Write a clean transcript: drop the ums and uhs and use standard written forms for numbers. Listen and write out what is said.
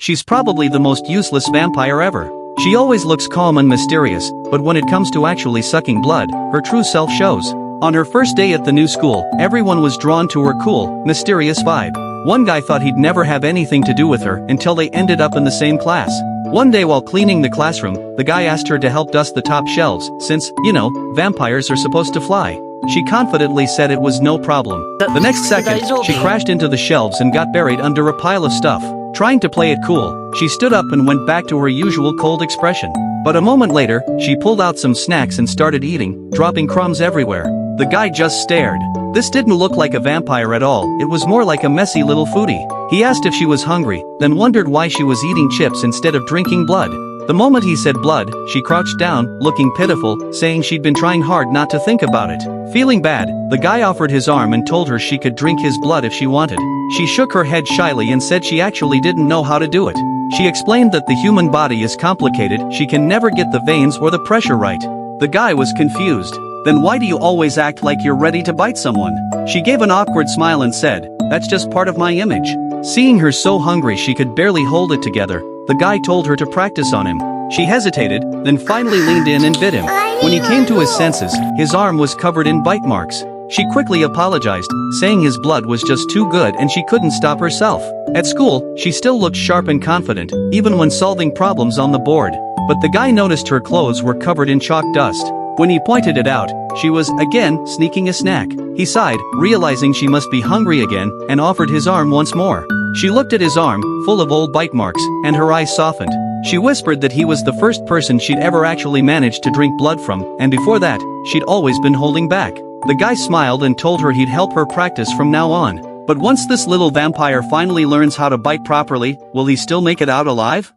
She's probably the most useless vampire ever. She always looks calm and mysterious, but when it comes to actually sucking blood, her true self shows. On her first day at the new school, everyone was drawn to her cool, mysterious vibe. One guy thought he'd never have anything to do with her until they ended up in the same class. One day while cleaning the classroom, the guy asked her to help dust the top shelves, since, vampires are supposed to fly. She confidently said it was no problem. The next second, she crashed into the shelves and got buried under a pile of stuff. Trying to play it cool, she stood up and went back to her usual cold expression. But a moment later, she pulled out some snacks and started eating, dropping crumbs everywhere. The guy just stared. This didn't look like a vampire at all, it was more like a messy little foodie. He asked if she was hungry, then wondered why she was eating chips instead of drinking blood. The moment he said blood, she crouched down, looking pitiful, saying she'd been trying hard not to think about it. Feeling bad, the guy offered his arm and told her she could drink his blood if she wanted. She shook her head shyly and said she actually didn't know how to do it. She explained that the human body is complicated, she can never get the veins or the pressure right. The guy was confused. Then why do you always act like you're ready to bite someone? She gave an awkward smile and said, that's just part of my image. Seeing her so hungry she could barely hold it together, the guy told her to practice on him. She hesitated, then finally leaned in and bit him. When he came to his senses, his arm was covered in bite marks. She quickly apologized, saying his blood was just too good and she couldn't stop herself. At school, she still looked sharp and confident, even when solving problems on the board. But the guy noticed her clothes were covered in chalk dust. When he pointed it out, she was, again, sneaking a snack. He sighed, realizing she must be hungry again, and offered his arm once more. She looked at his arm, full of old bite marks, and her eyes softened. She whispered that he was the first person she'd ever actually managed to drink blood from, and before that, she'd always been holding back. The guy smiled and told her he'd help her practice from now on. But once this little vampire finally learns how to bite properly, will he still make it out alive?